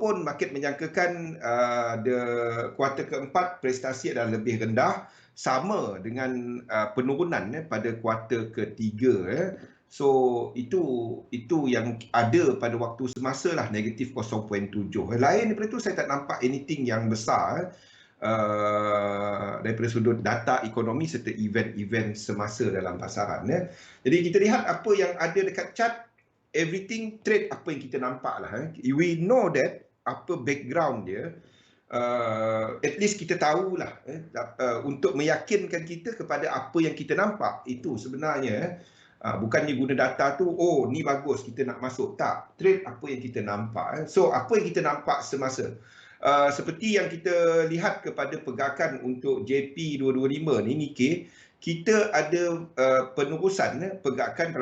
walaupun market menjangkakan the kuartal keempat prestasi adalah lebih rendah, sama dengan penurunan pada kuartal ketiga. So itu yang ada pada waktu semasa lah, negatif 0.7. Lain daripada itu saya tak nampak anything yang besar daripada sudut data ekonomi serta event-event semasa dalam pasaran. Jadi kita lihat apa yang ada dekat chart, everything trade apa yang kita nampak lah. We know that apa background dia. At least kita tahulah untuk meyakinkan kita kepada apa yang kita nampak. Itu sebenarnya bukannya guna data tu, oh ni bagus kita nak masuk. Tak, trade apa yang kita nampak. So apa yang kita nampak semasa. Seperti yang kita lihat kepada pergerakan untuk JP 225 ni, Nikkei, kita ada penerusan pergerakan.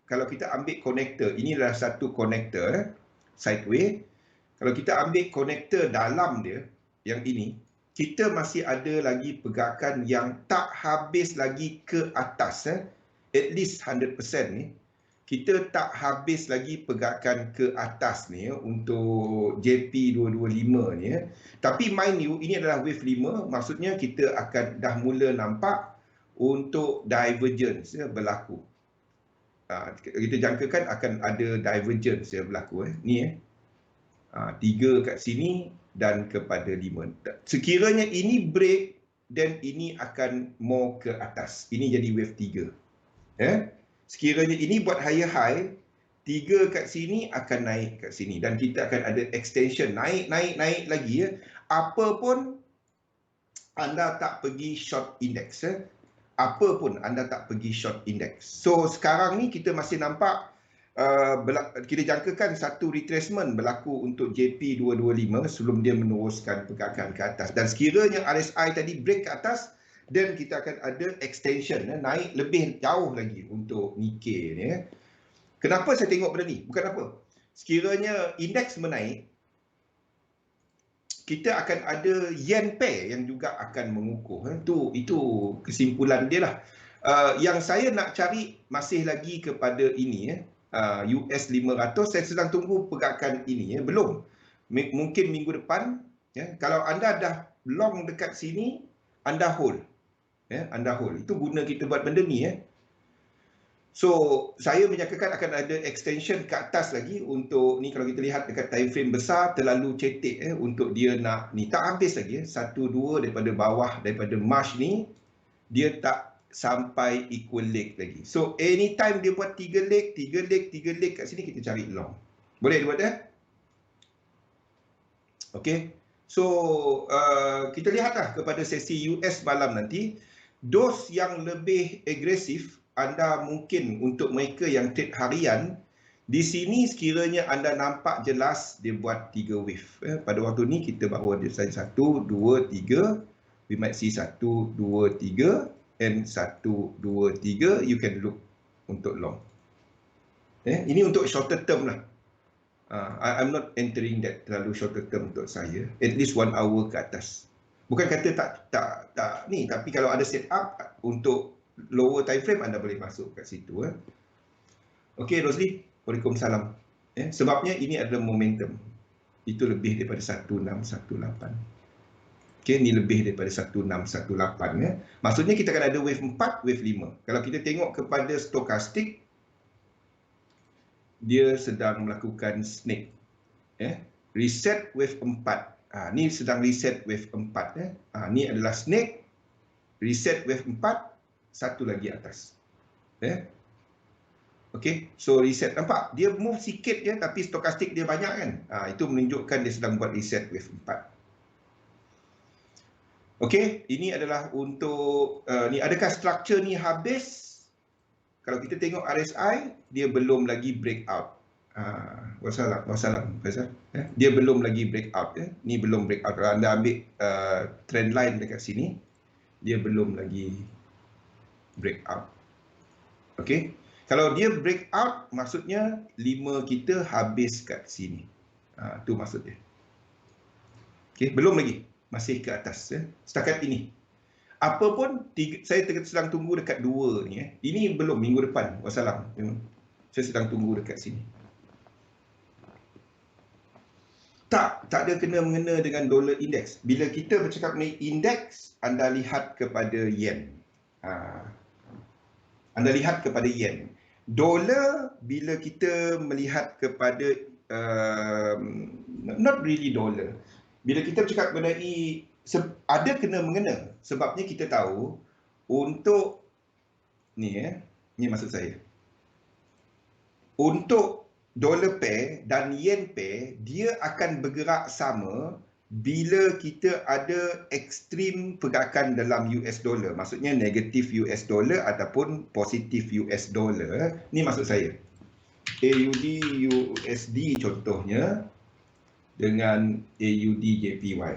Kalau kita ambil connector, ini adalah satu connector sideways. Kalau kita ambil connector dalam dia yang ini, kita masih ada lagi pergerakan yang tak habis lagi ke atas. At least 100% ni, kita tak habis lagi pergerakan ke atas ni untuk JP 225 ni. Tapi mind you, ini adalah wave 5, maksudnya kita akan dah mula nampak untuk divergence berlaku. Kita jangkakan akan ada divergence berlaku. Ni 3 kat sini dan kepada 5. Sekiranya ini break, dan ini akan more ke atas. Ini jadi wave 3. Sekiranya ini buat higher high, 3 kat sini akan naik kat sini. Dan kita akan ada extension, naik lagi. Apa pun anda tak pergi short index. Apa pun anda tak pergi short index. So sekarang ni kita masih nampak kita jangkakan satu retracement berlaku untuk JP 225 sebelum dia meneruskan pergerakan ke atas. Dan sekiranya RSI tadi break ke atas, dan kita akan ada extension, naik lebih jauh lagi untuk Nikkei ni. Kenapa saya tengok benda ni? Bukan apa. Sekiranya indeks menaik, kita akan ada yen pair yang juga akan mengukuh. Itu kesimpulan dia lah. Yang saya nak cari masih lagi kepada ini, US 500. Saya sedang tunggu pergerakan ini. Belum. Mungkin minggu depan. Kalau anda dah long dekat sini, anda hold. Anda hold. Itu guna kita buat benda ni. So saya menyangkakan akan ada extension ke atas lagi untuk ni. Kalau kita lihat dekat time frame besar, terlalu cetek untuk dia nak ni. Tak habis lagi. 1-2 daripada bawah, daripada March ni, dia tak sampai equal leg lagi. So anytime dia buat 3 leg kat sini, kita cari long. Boleh dia buat Okay. So kita lihatlah kepada sesi US malam nanti. Dos yang lebih agresif, anda mungkin untuk mereka yang trade harian, di sini sekiranya anda nampak jelas dia buat 3 wave. Pada waktu ni kita baru ada 1, 2, 3. We might see 1, 2, 3 and 1, 2, 3. You can look untuk long. Ini untuk shorter term lah. I'm not entering that terlalu shorter term untuk saya. At least 1 hour ke atas. Bukan kata tak ni, tapi kalau ada set up untuk lower time frame, anda boleh masuk kat situ. Okey Rosli, Waalaikumsalam. Sebabnya ini adalah momentum. Itu lebih daripada 1618. Okey, ni lebih daripada 1618. Maksudnya kita akan ada wave 4, wave 5. Kalau kita tengok kepada stokastik, dia sedang melakukan snake. Reset wave 4. Ni sedang reset wave 4. Ni adalah snake, reset wave 4, satu lagi atas. Okey, so reset, nampak dia move sikit je tapi stokastik dia banyak kan. Itu menunjukkan dia sedang buat reset wave 4. Okey, ini adalah untuk ni, adakah structure ni habis? Kalau kita tengok RSI, dia belum lagi breakout. Wassalam Faizal. Dia belum lagi breakout. Ni belum breakout. Kalau anda ambil trend line dekat sini, dia belum lagi breakout. Okey. Kalau dia breakout, maksudnya 5 kita habis kat sini. Tu maksud dia. Okey, belum lagi. Masih ke atas. Setakat ini. Apa pun, saya sedang tunggu dekat 2 ni. Ini belum, minggu depan. Wassalam. Saya sedang tunggu dekat sini. Tak ada kena-mengena dengan dolar indeks. Bila kita bercakap mengenai indeks, anda lihat kepada yen. Anda lihat kepada yen. Dolar, bila kita melihat kepada not really dollar. Bila kita bercakap mengenai ada kena-mengena, sebabnya kita tahu untuk ni maksud saya. Untuk dollar pair dan yen pair, dia akan bergerak sama bila kita ada ekstrim pergerakan dalam US dollar. Maksudnya negatif US dollar ataupun positif US dollar. Ni maksud saya. AUD USD contohnya dengan AUD JPY.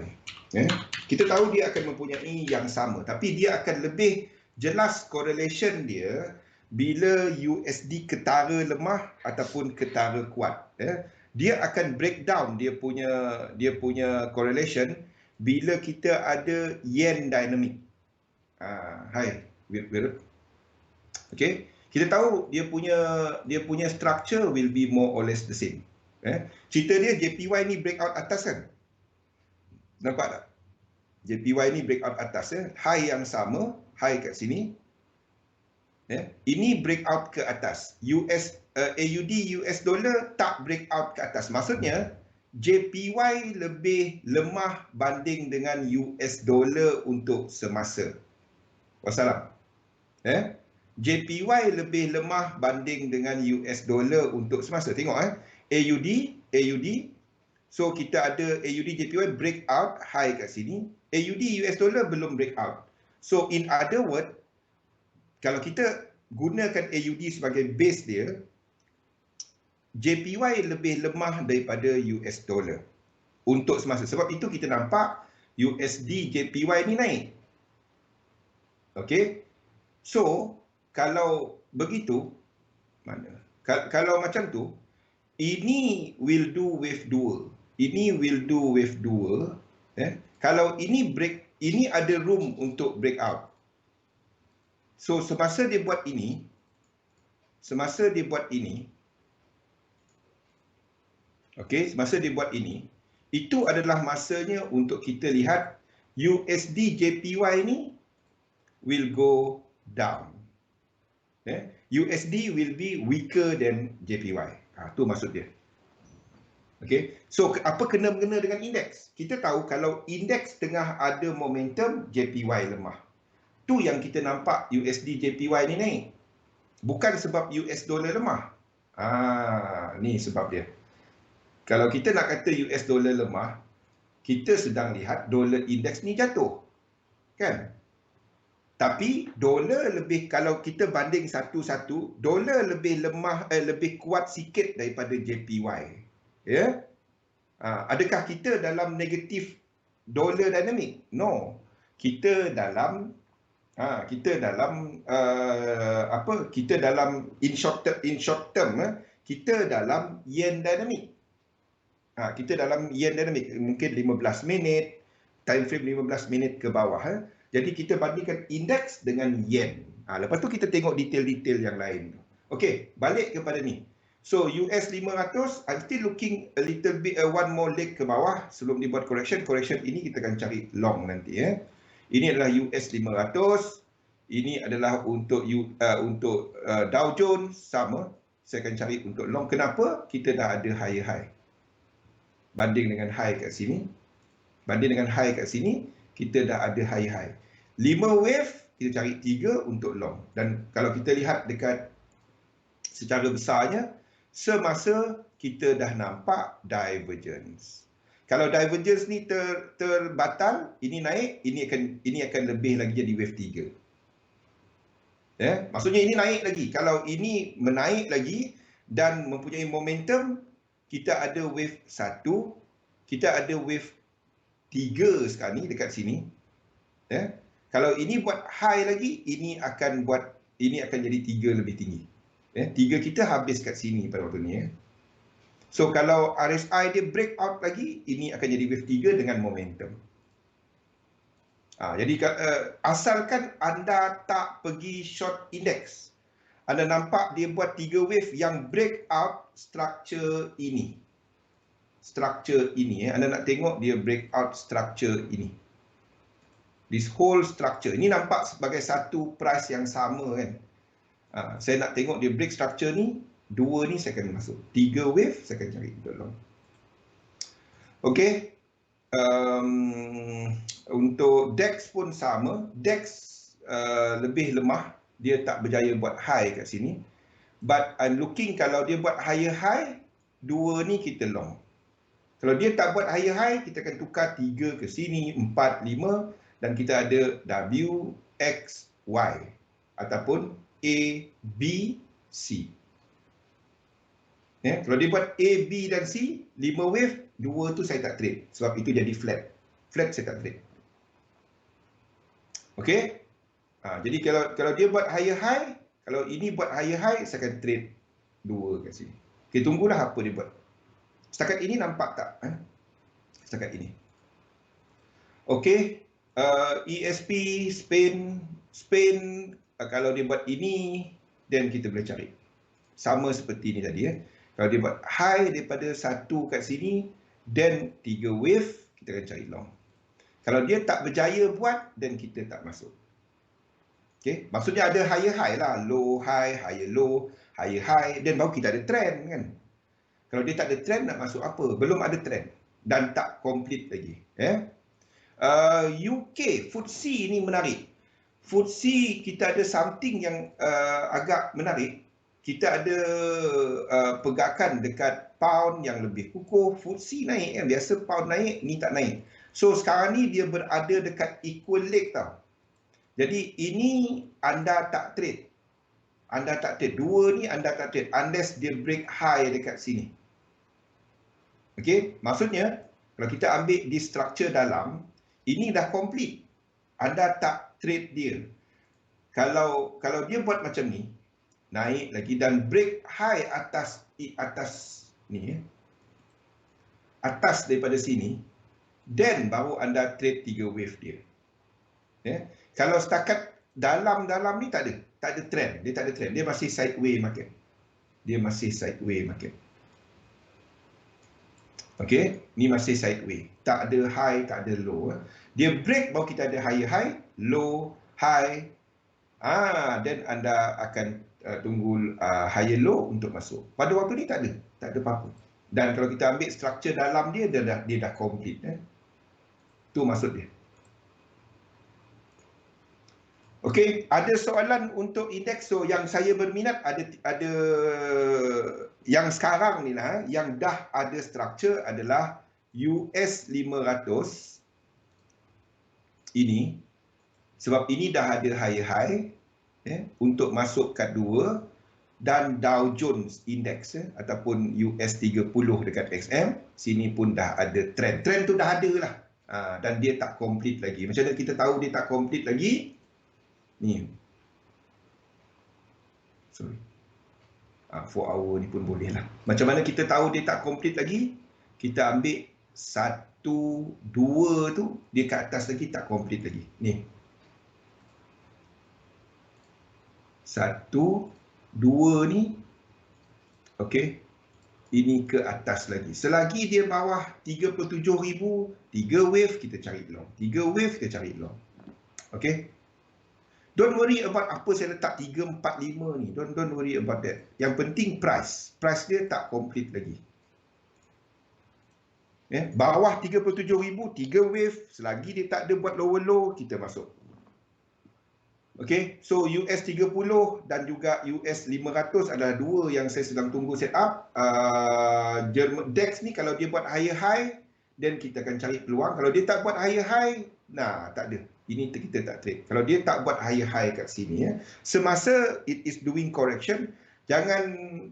Kita tahu dia akan mempunyai yang sama, tapi dia akan lebih jelas correlation dia bila USD ketara lemah ataupun ketara kuat. Dia akan breakdown dia punya correlation bila kita ada yen dynamic. Hai, okay. Kita tahu dia punya structure will be more or less the same. Cerita dia JPY ni breakout atas kan? Nampak tak? JPY ni breakout atas high yang sama, high kat sini. Ini breakout ke atas. AUD US dollar tak breakout ke atas. Maksudnya JPY lebih lemah banding dengan US dollar untuk semasa. Wassalam. JPY lebih lemah banding dengan US dollar untuk semasa. Tengok AUD. So kita ada AUD JPY breakout high kat sini. AUD US dollar belum breakout. So in other word, kalau kita gunakan AUD sebagai base dia, JPY lebih lemah daripada US dollar untuk semasa. Sebab itu kita nampak USD JPY ni naik. Okey. So, kalau begitu, kalau macam tu, ini will do wave 2. Ini will do wave 2. Kalau ini ada room untuk breakout. So, semasa dia buat ini, itu adalah masanya untuk kita lihat USD JPY ni will go down. USD will be weaker than JPY. Tu maksud dia. Okay. So, apa kena-mengena dengan indeks? Kita tahu kalau indeks tengah ada momentum, JPY lemah. Tu yang kita nampak USD JPY ni naik. Bukan sebab US dollar lemah. Ni sebab dia. Kalau kita nak kata US dollar lemah, kita sedang lihat dolar indeks ni jatuh. Kan? Tapi dolar lebih, kalau kita banding satu-satu, dolar lebih lemah, lebih kuat sikit daripada JPY. Ya? Adakah kita dalam negatif dolar dynamic? No. Kita dalam in short term kita dalam yen dynamic. Kita dalam yen dynamic mungkin 15 minit, time frame 15 minit ke bawah. Jadi kita bandingkan indeks dengan yen. Lepas tu kita tengok detail-detail yang lain. Okey, balik kepada ni. So US 500, I'm still looking a little bit one more leg ke bawah sebelum dibuat correction. Correction ini kita akan cari long nanti. Ini adalah US 500. Ini adalah untuk Dow Jones, sama. Saya akan cari untuk long. Kenapa? Kita dah ada higher high. Banding dengan high kat sini. Kita dah ada high high. 5 wave, kita cari 3 untuk long. Dan kalau kita lihat dekat secara besarnya, semasa kita dah nampak divergence. Kalau divergence ni terbatal, ini naik, ini akan lebih lagi jadi wave 3. Maksudnya ini naik lagi. Kalau ini menaik lagi dan mempunyai momentum, kita ada wave 1, kita ada wave 3 sekarang ni dekat sini. Kalau ini buat high lagi, ini akan jadi 3 lebih tinggi. 3 kita habis kat sini pada waktu ni. So kalau RSI dia break out lagi, ini akan jadi wave 3 dengan momentum. Jadi asalkan anda tak pergi short index, anda nampak dia buat 3 wave yang break out structure ini. structure ini, anda nak tengok dia breakout structure ini. This whole structure. Ini nampak sebagai satu price yang sama kan. Saya nak tengok dia break structure ni, 2 ni saya akan masuk. 3 wave saya akan cari long. Okey. Untuk DEX pun sama. DEX lebih lemah. Dia tak berjaya buat high kat sini. But I'm looking kalau dia buat higher high, 2 ni kita long. Kalau dia tak buat higher high, kita akan tukar 3 ke sini, 4, 5 dan kita ada W, X, Y ataupun A, B, C. Kalau dia buat A, B dan C, 5 wave, 2 tu saya tak trade sebab itu jadi flat. Flat saya tak trade. Okey? Jadi kalau dia buat higher high, kalau ini buat higher high, saya akan trade 2 kat sini. Kita tunggulah apa dia buat. Setakat ini nampak tak? Setakat ini. Okey. ESP, Spain, kalau dia buat ini, then kita boleh cari. Sama seperti ini tadi. Kalau dia buat high daripada 1 kat sini, then 3 wave, kita akan cari long. Kalau dia tak berjaya buat, then kita tak masuk. Okay? Maksudnya ada higher high lah. Low high, higher low, higher high. Then baru kita ada trend kan. Kalau dia tak ada trend, nak masuk apa? Belum ada trend. Dan tak complete lagi. UK, FTSE ni menarik. FTSE kita ada something yang agak menarik. Kita ada pergerakan dekat pound yang lebih kukuh. FTSE naik kan. Biasa pound naik, ni tak naik. So sekarang ni dia berada dekat equal leg tau. Jadi ini anda tak trade. Anda tak trade. 2 ni anda tak trade. Unless dia break high dekat sini. Okey. Maksudnya, kalau kita ambil di structure dalam, ini dah complete. Anda tak trade dia. Kalau dia buat macam ni, naik lagi dan break high atas ni, atas daripada sini, then baru anda trade 3 wave dia. Kalau setakat dalam ni tak ada trend, dia tak ada trend, dia masih sideways market. Dia masih sideways market. Okey, ni masih sideways. Tak ada high, tak ada low. Dia break baru kita ada higher high, low, high. Then anda akan tunggu higher low untuk masuk. Pada waktu ni tak ada apa-apa. Dan kalau kita ambil structure dalam dia dah complete. Tu maksud dia. Okey, ada soalan untuk indeks. So yang saya berminat ada yang sekarang ni lah, yang dah ada structure adalah US 500 ini. Sebab ini dah ada higher high untuk masuk kat 2 dan Dow Jones Index ataupun US 30 dekat XM, sini pun dah ada trend. Trend tu dah ada lah. Dan dia tak complete lagi. Macam mana kita tahu dia tak complete lagi? Ni. Sorry. 4 hour ni pun boleh lah. Macam mana kita tahu dia tak complete lagi? Kita ambil 1, 2 tu, dia kat atas lagi tak complete lagi. Ni. 1, 2 ni. Okey. Ini ke atas lagi. Selagi dia bawah 37,000, 3 wave kita cari long. 3 wave kita cari long. Okey. Don't worry about apa saya letak 3, 4, 5 ni. Don't worry about that. Yang penting price. Price dia tak complete lagi. Bawah 37,000, 3 wave. Selagi dia tak ada buat lower low, kita masuk. Okay, so US 30 dan juga US 500 adalah 2 yang saya sedang tunggu set up. DEX ni kalau dia buat higher high, then kita akan cari peluang. Kalau dia tak buat higher high, tak ada. Ini kita tak trade. Kalau dia tak buat higher high kat sini, semasa it is doing correction, jangan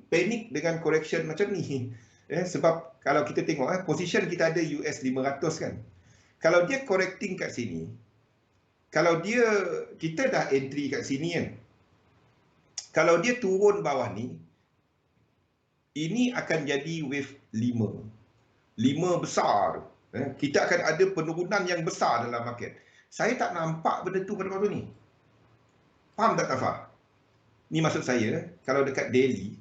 panik dengan correction macam ni. Sebab kalau kita tengok, position kita ada US 500 kan. Kalau dia correcting kat sini, kalau kita dah entry kat sini kan. Kalau dia turun bawah ni, ini akan jadi wave 5. 5 besar. Kita akan ada penurunan yang besar dalam market. Saya tak nampak benda tu pada waktu ni. Faham tak Tafa? Ni maksud saya, kalau dekat daily,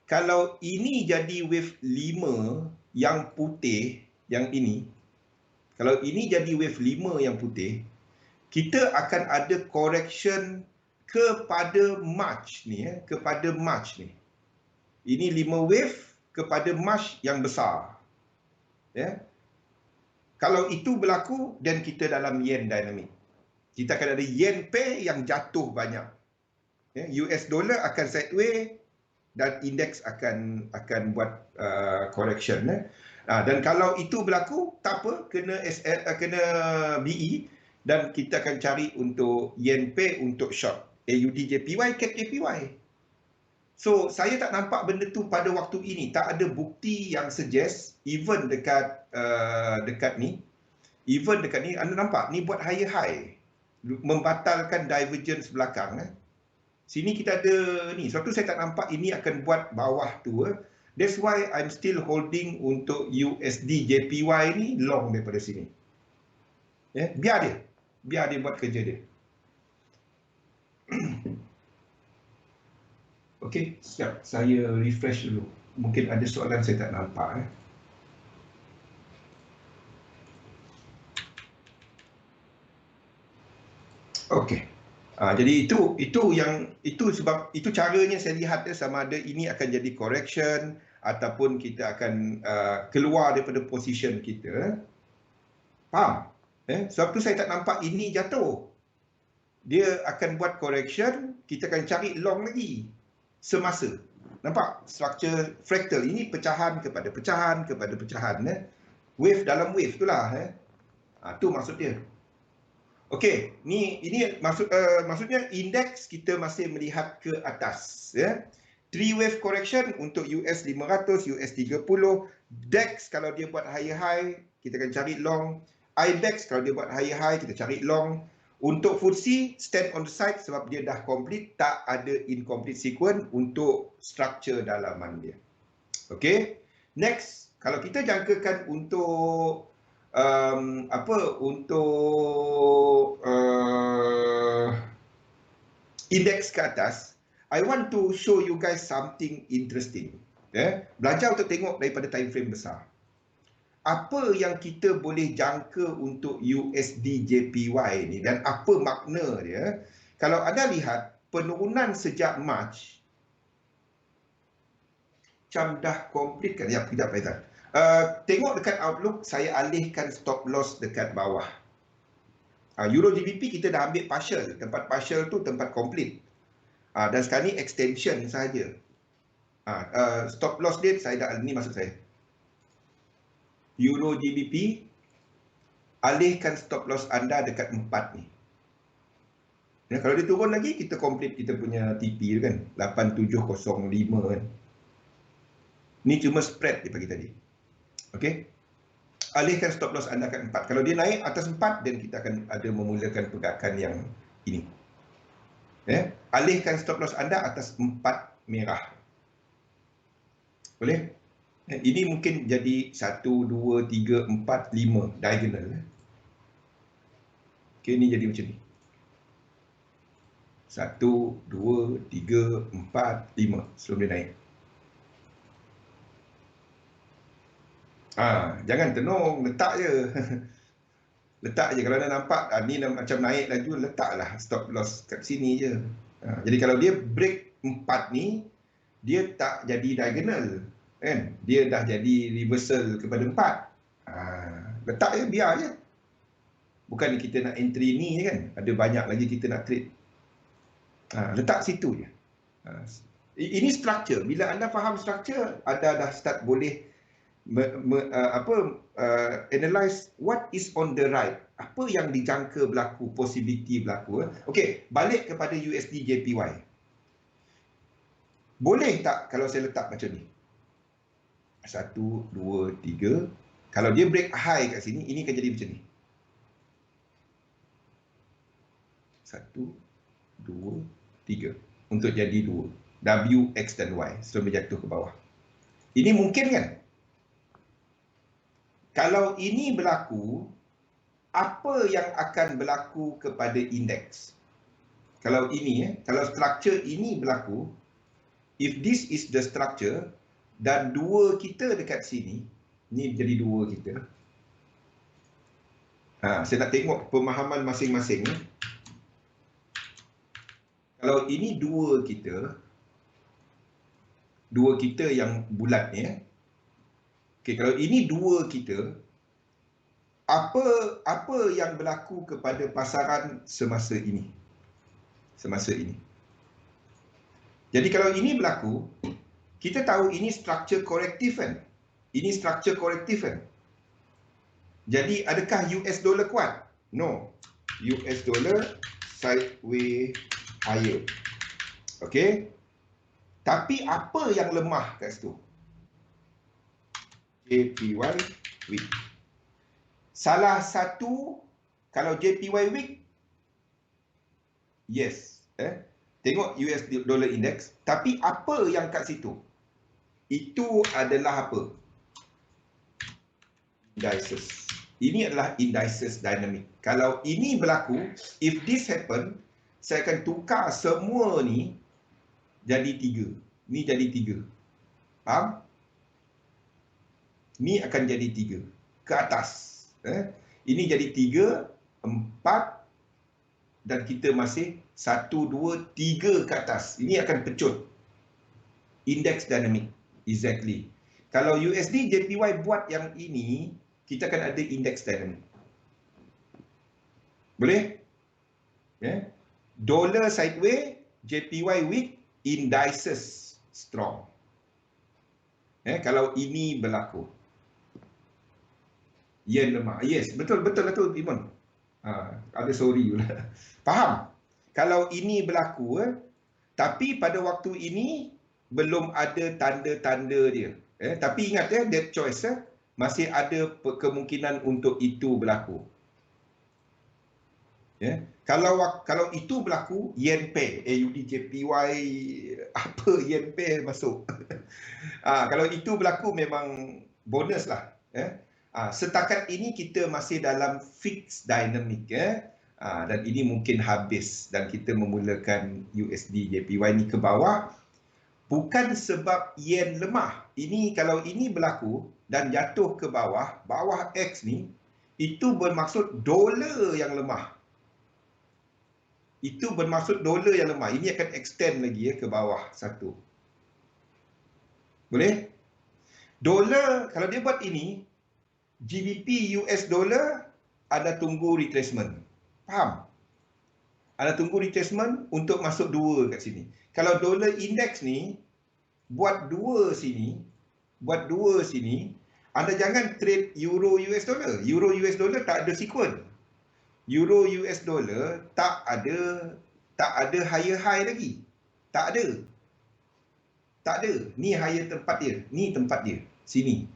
kalau ini jadi wave 5 yang putih, yang ini, kalau ini jadi wave 5 yang putih, kita akan ada correction kepada March ni, kepada March ni. Ini 5 wave kepada March yang besar. Ya. Kalau itu berlaku, dan kita dalam yen dynamic. Kita akan ada yen pair yang jatuh banyak. Ya, US dollar akan sideway dan indeks akan buat correction. Dan kalau itu berlaku, tak apa, kena BE, dan kita akan cari untuk yen pair untuk short. AUD JPY, CAD JPY. So, saya tak nampak benda tu pada waktu ini. Tak ada bukti yang suggest, even dekat ni, anda nampak, ni buat higher high. Membatalkan divergence belakang. Sini kita ada ni. Sebab tu saya tak nampak ini akan buat bawah tu. That's why I'm still holding untuk USD JPY ni long daripada sini. Biar dia buat kerja dia. Okey, siap. Saya refresh dulu. Mungkin ada soalan saya tak nampak. Okey. Jadi itu sebab itu caranya saya lihat sama ada ini akan jadi correction ataupun kita akan keluar daripada position kita. Faham? Sebab tu saya tak nampak ini jatuh. Dia akan buat correction, kita akan cari long lagi semasa. Nampak structure fractal ini, pecahan kepada pecahan kepada pecahan. Wave dalam wave itulah. Tu maksud dia. Okey, ini maksudnya indeks kita masih melihat ke atas, ya. 3 wave correction untuk US 500, US 30, DAX kalau dia buat higher high, kita akan cari long. IBEX kalau dia buat higher high, kita cari long. Untuk FTSE, stand on the side sebab dia dah complete, tak ada incomplete sequence untuk structure dalaman dia. Okey. Next, kalau kita jangkakan untuk indeks ke atas, I want to show you guys something interesting. Belajar untuk tengok daripada time frame besar. Apa yang kita boleh jangka untuk USD JPY ni dan apa makna dia? Kalau anda lihat penurunan sejak March, macam dah complete kan? Ya, tidak Faizal. Tengok dekat Outlook, saya alihkan stop loss dekat bawah. Euro GBP kita dah ambil partial. Tempat partial tu tempat complete. Dan sekarang ni extension sahaja. Stop loss dia, saya dah, ni maksud saya. Euro GBP, alihkan stop loss anda dekat 4 ni. Kalau dia turun lagi, kita complete kita punya TP tu kan. 8705 kan. Ni cuma spread dia bagi tadi. Okey. Alihkan stop loss anda kat 4. Kalau dia naik atas 4, dan kita akan ada memulakan pergerakan yang ini. Alihkan stop loss anda atas 4 merah. Boleh? Ini mungkin jadi 1, 2, 3, 4, 5 diagonal. Okey, ini jadi macam ni. 1, 2, 3, 4, 5 sebelum dia naik. Jangan tenung, letak je. Letak je. Kalau anda nampak ni macam naik laju, letaklah stop loss kat sini je. Jadi kalau dia break 4 ni, dia tak jadi diagonal, kan? Dia dah jadi reversal kepada 4. Letak je, biar je. Bukan kita nak entry ni je kan. Ada banyak lagi kita nak trade. Letak situ je. Ini structure. Bila anda faham structure, anda dah start boleh analyze what is on the right. Apa yang dijangka berlaku, possibility berlaku. Okey, balik kepada USD JPY. Boleh tak kalau saya letak macam ni? 1, 2, 3. Kalau dia break high kat sini, ini akan jadi macam ni. 1, 2, 3. Untuk jadi 2. W, X dan Y. Sebelum dia jatuh ke bawah. Ini mungkin kan? Kalau ini berlaku, apa yang akan berlaku kepada indeks? Kalau ini, kalau structure ini berlaku, if this is the structure, dan dua kita dekat sini, Ni jadi 2 kita. Saya nak tengok pemahaman masing-masing. Kalau ini 2 kita yang bulat ni. Okey, kalau ini 2 kita, apa yang berlaku kepada pasaran semasa ini? Jadi kalau ini berlaku, kita tahu ini structure korektif kan? Ini structure korektif kan? Jadi adakah US dollar kuat? No. US dollar sideways higher. Okey. Tapi apa yang lemah kat situ? JPY weak. Salah satu, kalau JPY weak, yes. Tengok US dollar index. Tapi apa yang kat situ? Itu adalah apa? Indices. Ini adalah indices dynamic. Kalau ini berlaku, if this happen, saya akan tukar semua ni jadi 3. Ni jadi 3. Faham? Ni akan jadi 3. Ke atas. Ini jadi 3, 4, dan kita masih 1, 2, 3 ke atas. Ini akan pecut. Index dynamic. Exactly. Kalau USD JPY buat yang ini, kita akan ada index dynamic. Boleh? Dollar sideways, JPY weak, indices strong. Kalau ini berlaku. Yen lemah. Yes, betul Iman. Ada sorry pula. Faham? Kalau ini berlaku, tapi pada waktu ini belum ada tanda-tanda dia. Tapi ingat that choice masih ada kemungkinan untuk itu berlaku. Kalau itu berlaku, yen pair, AUD JPY, apa yen pair masuk. Kalau itu berlaku memang bonus lah. Setakat ini kita masih dalam fixed dynamic. Dan ini mungkin habis dan kita memulakan USD JPY ni ke bawah. Bukan sebab yen lemah. Kalau ini berlaku dan jatuh ke bawah X ni, itu bermaksud dolar yang lemah. Itu bermaksud dolar yang lemah. Ini akan extend lagi ke bawah 1. Boleh? Dolar, kalau dia buat ini, GBP US dollar ada tunggu retracement. Faham? Ada tunggu retracement untuk masuk 2 kat sini. Kalau dollar index ni buat 2 sini, anda jangan trade euro US dollar. Euro US dollar tak ada sequence. Euro US dollar tak ada higher high lagi. Tak ada. Ni higher tempat dia. Ni tempat dia. Sini.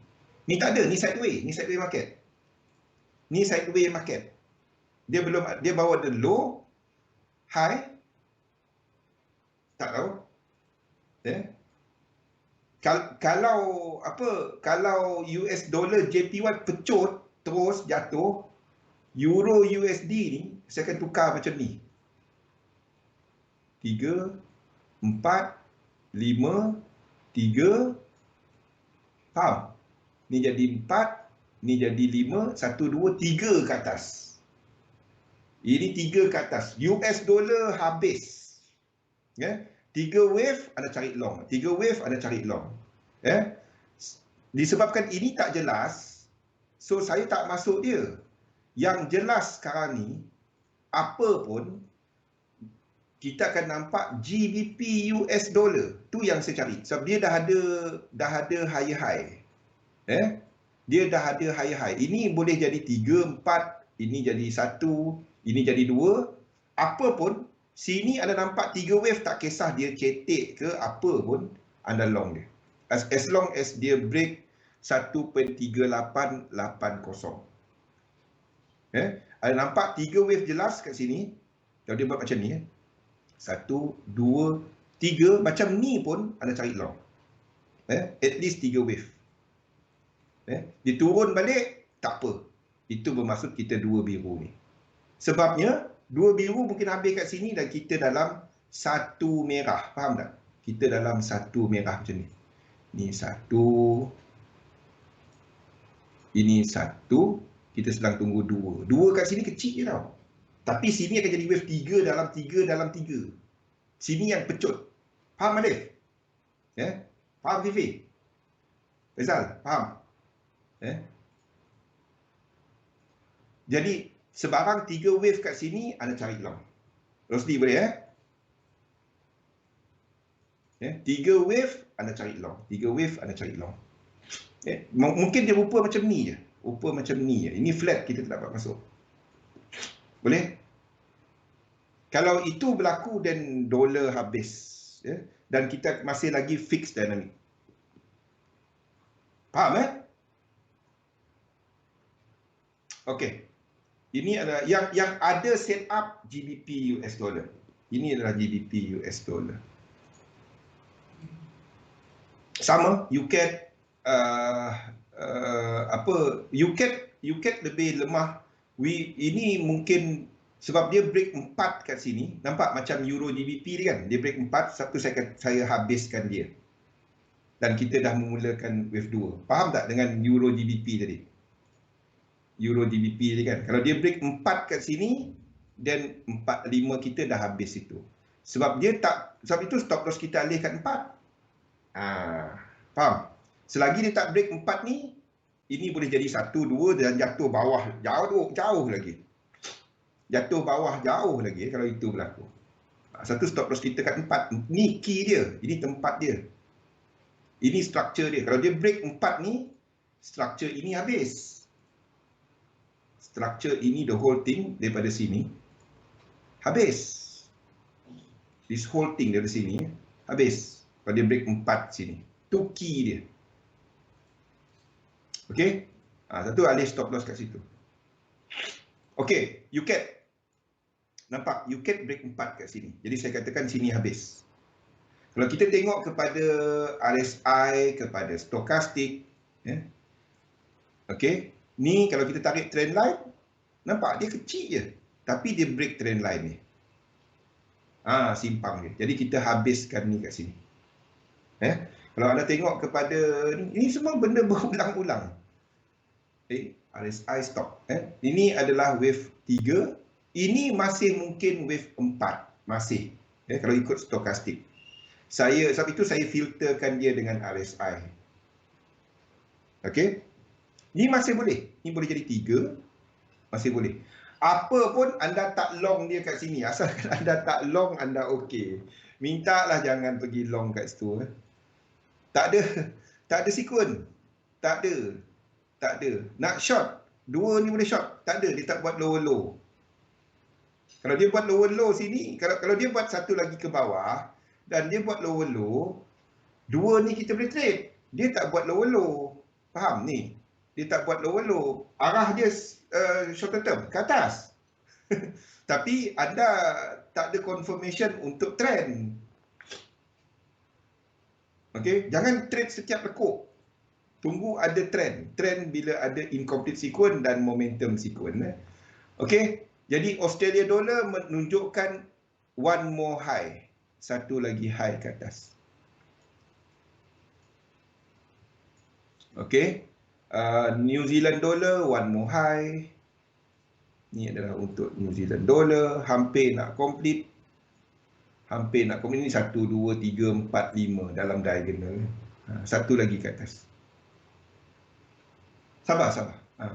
Ni tak ada. Ni sideways market. Ni sideways market. Dia bawa the low, high. Tak tahu. Kalau US dollar JPY pecut terus jatuh, Euro USD ni saya akan tukar macam ni. 3, 4, 5, 3. Faham? Ni jadi 4, ni jadi 5, 1, 2, 3 ke atas. Ini 3 ke atas. US dollar habis. 3 wave Anda cari long. 3 wave Anda cari long. Disebabkan ini tak jelas, so saya tak masuk dia. Yang jelas sekarang ni, apa pun, kita akan nampak GBP US dollar. Tu yang saya cari. Sebab dia dah ada higher high. Dia dah ada higher high. Ini boleh jadi 3, 4, ini jadi 1, ini jadi 2. Apa pun, sini anda nampak 3 wave, tak kisah dia cetek ke apa pun, anda long dia. As long as dia break 1.3880. Anda nampak 3 wave jelas kat sini. Kalau dia buat macam ni, 1, 2, 3, macam ni pun anda cari long. At least 3 wave. Dia turun balik, tak apa. Itu bermaksud kita 2 biru ni. Sebabnya 2 biru mungkin habis kat sini dan kita dalam 1 merah. Faham tak? Kita dalam 1 merah macam ni. Ni 1, Ini 1, kita sedang tunggu 2. 2 kat sini kecil je tau. Tapi sini akan jadi wave 3 dalam 3 dalam 3. Sini yang pecut. Faham Alif? Ya? Faham Fifi? Faizal, faham? Ya? Jadi sebarang 3 wave kat sini, anda cari long. Rosdi boleh ya? Ya, 3 wave anda cari long. 3 wave anda cari long. Ya, mungkin dia rupa macam ni je. Rupa macam ni je. Ini flat, kita tak dapat masuk. Boleh? Kalau itu berlaku, dan dolar habis. Ya? Dan kita masih lagi fix dynamic. Faham Okey. Ini adalah yang ada set up GBP US dollar. Ini adalah GBP US dollar. Sama, UCAD UCAD lebih lemah. Ini mungkin sebab dia break 4 kat sini. Nampak macam Euro GBP kan? Dia break 4, satu saya habiskan dia. Dan kita dah memulakan wave 2. Faham tak dengan Euro GBP tadi? Euro GBP tadi kan? Kalau dia break 4 kat sini, dan 4.5 kita dah habis itu. Sebab itu stop loss kita alih kat 4. Faham? Selagi dia tak break 4 ni, ini boleh jadi 1, 2 dan jatuh bawah jauh lagi. Jatuh bawah jauh lagi kalau itu berlaku. Satu stop loss kita kat 4. Ni key dia. Ini tempat dia. Ini structure dia. Kalau dia break 4 ni, structure ini habis. Structure ini, the whole thing daripada sini habis. This whole thing dari sini habis. Kalau dia break 4 sini. Itu key dia. Okey? Satu alih stop loss kat situ. Okey, UCAD. Nampak? UCAD break 4 kat sini. Jadi saya katakan sini habis. Kalau kita tengok kepada RSI, kepada stokastik, ya. Okey, ni kalau kita tarik trend line, nampak dia kecil je. Tapi dia break trend line ni. Simpang dia. Jadi kita habiskan ni kat sini. Kalau anda tengok kepada ini semua benda berulang-ulang. RSI stop. Ini adalah wave 3. Ini masih mungkin wave 4. Masih. Kalau ikut stokastik. Sebab itu saya filterkan dia dengan RSI. Okey. Ini masih boleh. Ini boleh jadi 3. Masih boleh. Apa pun anda tak long dia kat sini. Asalkan anda tak long, anda okey. Mintalah jangan pergi long kat situ. Tak ada sikun. Tak ada. Nak short, 2 ni boleh short. Tak ada, dia tak buat lower low. Kalau dia buat lower low sini, kalau dia buat satu lagi ke bawah dan dia buat lower low, 2 ni kita boleh trade. Dia tak buat lower low. Faham ni? Dia tak buat lower low. Arah dia short term ke atas. Tapi anda tak ada confirmation untuk trend. Okey, jangan trade setiap lekuk. Tunggu ada trend. Trend bila ada incomplete sequence dan momentum sequence. Okey, jadi Australia dollar menunjukkan one more high. Satu lagi high ke atas. Okey, New Zealand dollar one more high. Ini adalah untuk New Zealand dollar. Hampir nak complete. Ini 1, 2, 3, 4, 5 dalam diagonal. Satu lagi ke atas. Sabar.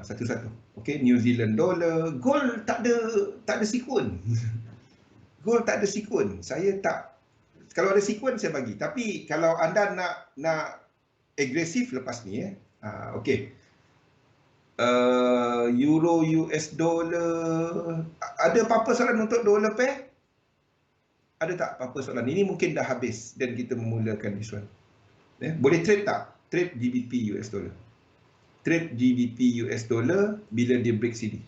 Satu-satu. Okey, New Zealand dollar. Gold tak ada sikun. Gold tak ada sikun. Saya tak. Kalau ada sikun saya bagi. Tapi kalau anda nak agresif lepas ni okey. Euro US dollar. Ada apa-apa soalan untuk dollar pair? Ada tak apa-apa soalan? Ini mungkin dah habis dan kita memulakan this one. Boleh trade tak? Trade GBP US dollar. Trade GBP US dollar bila dia break sini.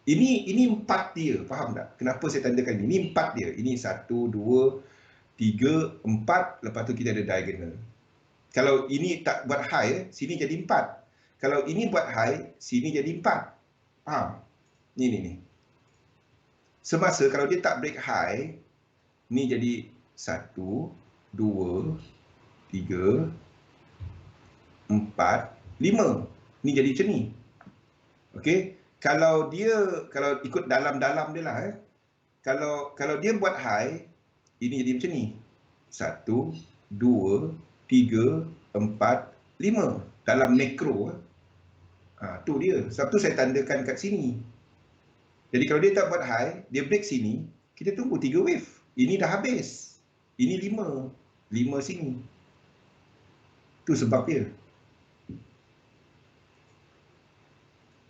Ini 4 dia, faham tak? Kenapa saya tandakan ini? Ini 4 dia. Ini 1, 2, 3, 4. Lepas tu kita ada diagonal. Kalau ini tak buat high, sini jadi 4. Kalau ini buat high, sini jadi 4. Faham? Ni. Semasa kalau dia tak break high, ni jadi 1, 2, 3, 4, 5. Ni jadi macam ni. Okey, kalau ikut dalam-dalam dia lah Kalau dia buat high, ini jadi macam ni. 1, 2, 3, 4, 5 dalam makro. Tu dia. Sebab tu saya tandakan kat sini. Jadi kalau dia tak buat high, dia break sini, kita tunggu 3 wave. Ini dah habis. Ini 5. 5 sini. Tu sebab dia.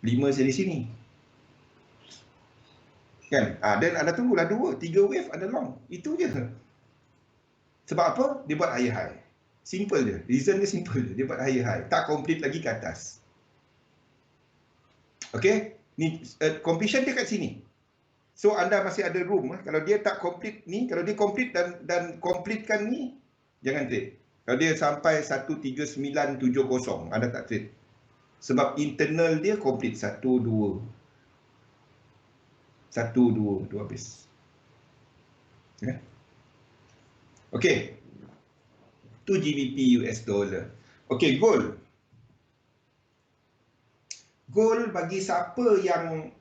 5 di sini. Kan? Dan anda tunggulah 2, 3 wave ada long. Itu je. Sebab apa? Dia buat higher high. Simple je. Reason dia simple je. Dia buat higher high. Tak complete lagi ke atas. Okey? Ni completion dia kat sini. So anda masih ada room. Kalau dia tak complete ni, kalau dia complete dan completekan ni, jangan trade. Kalau dia sampai 13970, anda tak trade. Sebab internal dia complete 1, 2. 1, 2, tu habis. Ya. Okey. Tu GBP US dollar. Okey, gold. Gold bagi siapa yang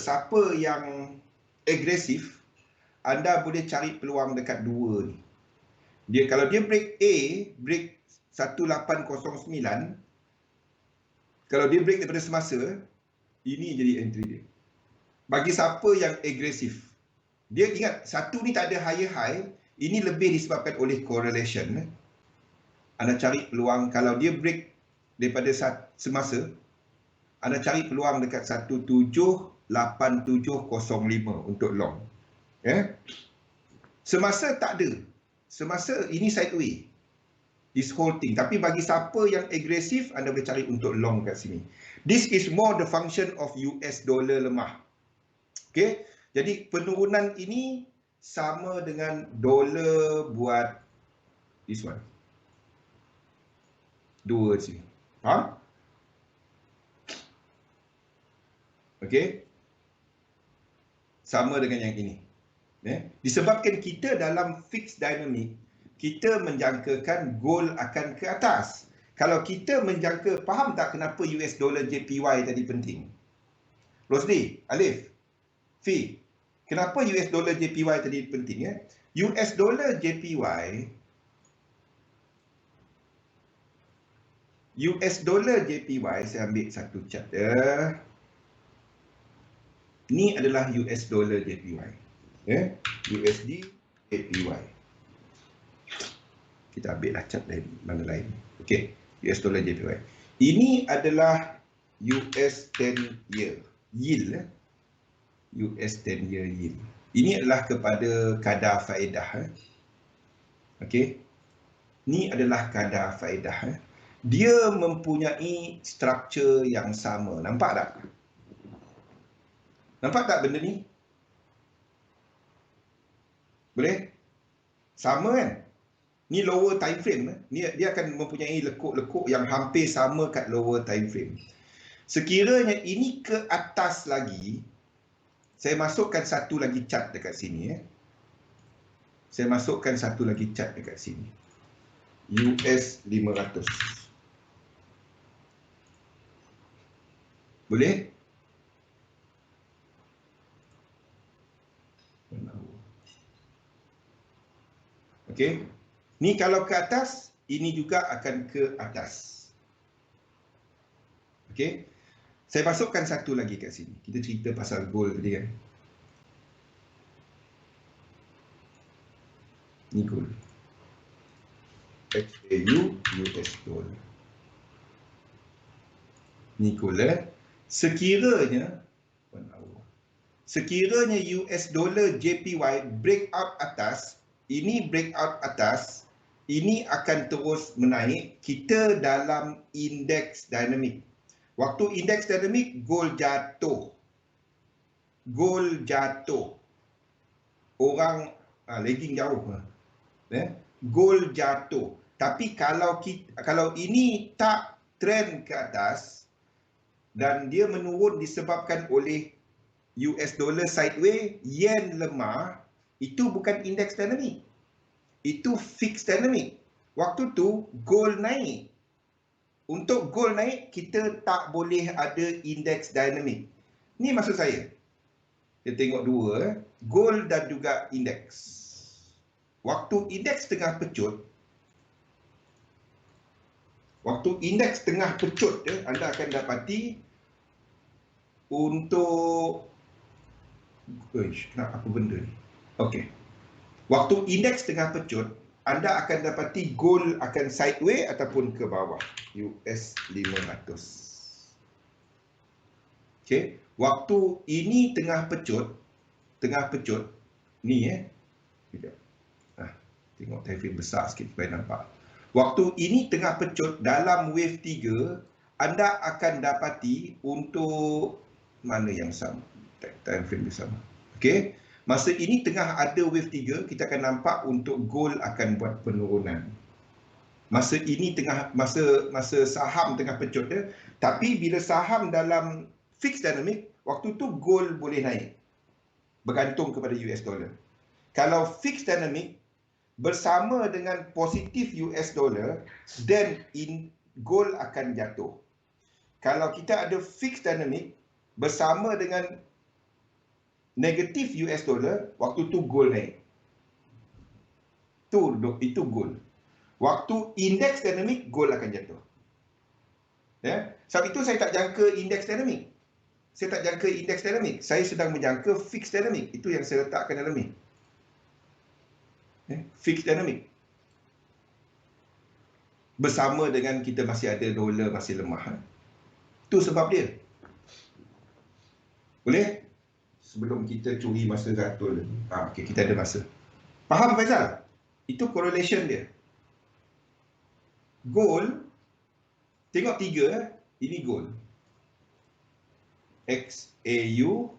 siapa yang agresif, anda boleh cari peluang dekat 2 ni. Kalau dia break A, break 1809, kalau dia break daripada semasa, ini jadi entry dia. Bagi siapa yang agresif. Dia ingat, satu ni tak ada higher high, ini lebih disebabkan oleh correlation. Anda cari peluang, kalau dia break daripada semasa, anda cari peluang dekat 178705 untuk long. Semasa tak ada. Semasa ini sideway. This whole thing. Tapi bagi siapa yang agresif, anda boleh cari untuk long kat sini. This is more the function of US dollar lemah. Okay. Jadi penurunan ini sama dengan dolar buat this one. 2 sini. Faham? Okey. Sama dengan yang ini. Disebabkan kita dalam fixed dynamic, kita menjangkakan gold akan ke atas. Kalau kita menjangka, faham tak kenapa US dollar JPY tadi penting? Rosli, Alif, Fi, kenapa US dollar JPY tadi penting? US dollar JPY, saya ambil satu chart dia. Ini adalah US dollar JPY. USD JPY. Kita ambil lah chart dari mana lain. Okey, US dollar JPY. Ini adalah US 10 year yield. US 10 year yield. Ini adalah kepada kadar faedah. Okey. Ini adalah kadar faedah. Dia mempunyai struktur yang sama. Nampak tak? Nampak tak benda ni? Boleh? Sama kan? Ni lower time frame. Dia akan mempunyai lekuk-lekuk yang hampir sama kat lower time frame. Sekiranya ini ke atas lagi, saya masukkan satu lagi chart dekat sini. Saya masukkan satu lagi chart dekat sini. US 500. Boleh? Okey. Ni kalau ke atas, ini juga akan ke atas. Okey. Saya masukkan satu lagi kat sini. Kita cerita pasal gold tadi kan. Ni gold. XAU US dollar. Ni gold Sekiranya US dollar JPY breakout atas, ini breakout atas, ini akan terus menaik. Kita dalam indeks dinamik. Waktu indeks dinamik, gold jatuh. Gold jatuh. Orang lagging jauh. Gold jatuh. Tapi kalau ini tak trend ke atas dan dia menurun disebabkan oleh US dollar sideways, yen lemah, itu bukan indeks dynamic. Itu fixed dynamic. Waktu tu gold naik. untuk gold naik, kita tak boleh ada indeks dinamik. Ni maksud saya. Kita tengok dua, gold dan juga indeks. Waktu indeks tengah pecut, anda akan dapati untuk kenapa apa benda ni? Okey. Waktu indeks tengah pecut, anda akan dapati gold akan sideways ataupun ke bawah. US 500. Okey. Waktu ini tengah pecut, ni Sekejap. Tengok telefon besar sikit supaya nampak. Waktu ini tengah pecut dalam wave 3, anda akan dapati untuk mana yang sama? Time frame bersama. Okey. Masa ini tengah ada wave 3, kita akan nampak untuk gold akan buat penurunan. Masa ini masa saham tengah pecut dia, tapi bila saham dalam fixed dynamic, waktu tu gold boleh naik. Bergantung kepada US dollar. Kalau fixed dynamic bersama dengan positif US dollar, then gold akan jatuh. Kalau kita ada fixed dynamic bersama dengan negatif US dollar, waktu tu gold naik. Itu gold. Waktu indeks dynamic, gold akan jatuh. Ya? Sebab itu saya tak jangka indeks dynamic. Saya sedang menjangka fixed dynamic. Itu yang saya letakkan dalam ni. Fixed dynamic. Bersama dengan kita masih ada dolar masih lemah. Itu sebab dia. Boleh? Sebelum kita curi masa Zatul. Okey, kita ada masa. Faham Faizal? Itu correlation dia. Gold, tengok 3, ini gold. XAU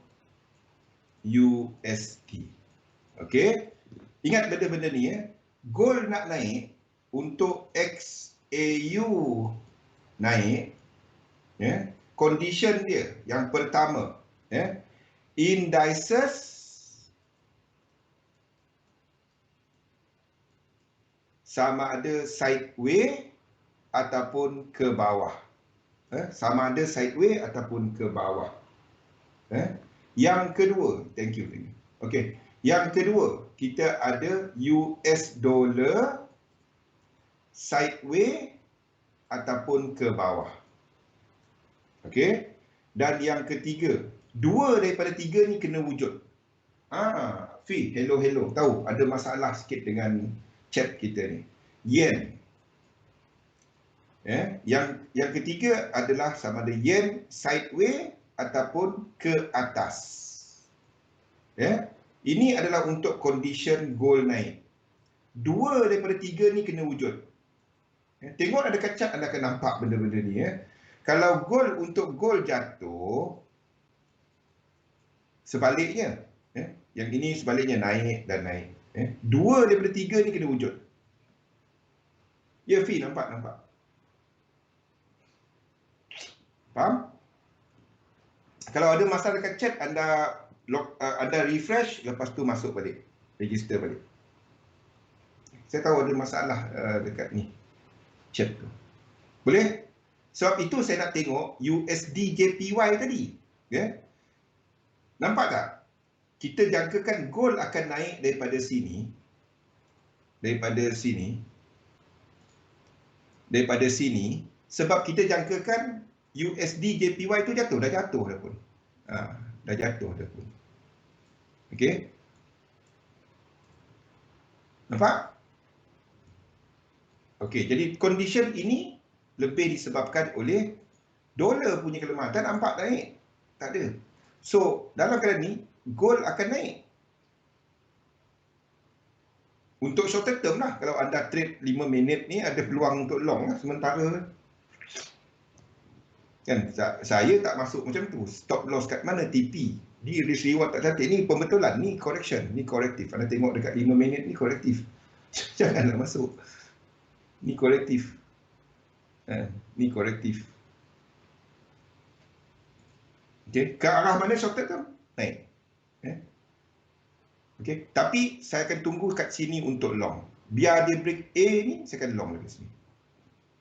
USD. Okey? Ingat benda-benda ni gold nak naik, untuk XAU naik, condition dia yang pertama, indices sama ada sideways ataupun ke bawah. Sama ada sideways ataupun ke bawah. Yang kedua, thank you. Okey. Yang kedua, kita ada US dollar sideways ataupun ke bawah. Okey. Dan yang ketiga, 2 daripada 3 ni kena wujud. Fi, hello. Tahu ada masalah sikit dengan chat kita ni. Yen. Yang ketiga adalah sama ada yen sideways ataupun ke atas. Ini adalah untuk condition gold naik. 2 daripada 3 ni kena wujud. Tengok ada kacat, anda akan nampak benda-benda ni. Kalau untuk gold jatuh, sebaliknya. Yang ini sebaliknya, naik dan naik. 2 daripada 3 ni kena wujud. Ya, Fi, nampak. Faham? Kalau ada masalah dekat chat, anda refresh, lepas tu masuk balik. Register balik. Saya tahu ada masalah dekat ni. Chat tu. Boleh? Sebab itu saya nak tengok USD JPY tadi. Nampak tak? Kita jangkakan gold akan naik daripada sini. Daripada sini. Sebab kita jangkakan USD JPY tu jatuh. Dah jatuh dah pun. Dah jatuh dah pun. Okey? Nampak? Okey, jadi condition ini lebih disebabkan oleh dolar punya kelemahan. Tak nampak naik? Tak ada. So, dalam keadaan ni, gold akan naik. Untuk short term lah. Kalau anda trade 5 minit ni, ada peluang untuk long lah. Sementara kan, saya tak masuk macam tu. Stop loss kat mana? TP. Di risk reward tak cantik. Ni pembetulan. Ni correction. Ni korektif. Anda tengok dekat 5 minit ni korektif. Janganlah masuk. Ni korektif. Ni korektif. Okay. Ke arah mana short term? Naik. Okay. Tapi saya akan tunggu kat sini untuk long. Biar dia break A ni, saya akan long lagi sini.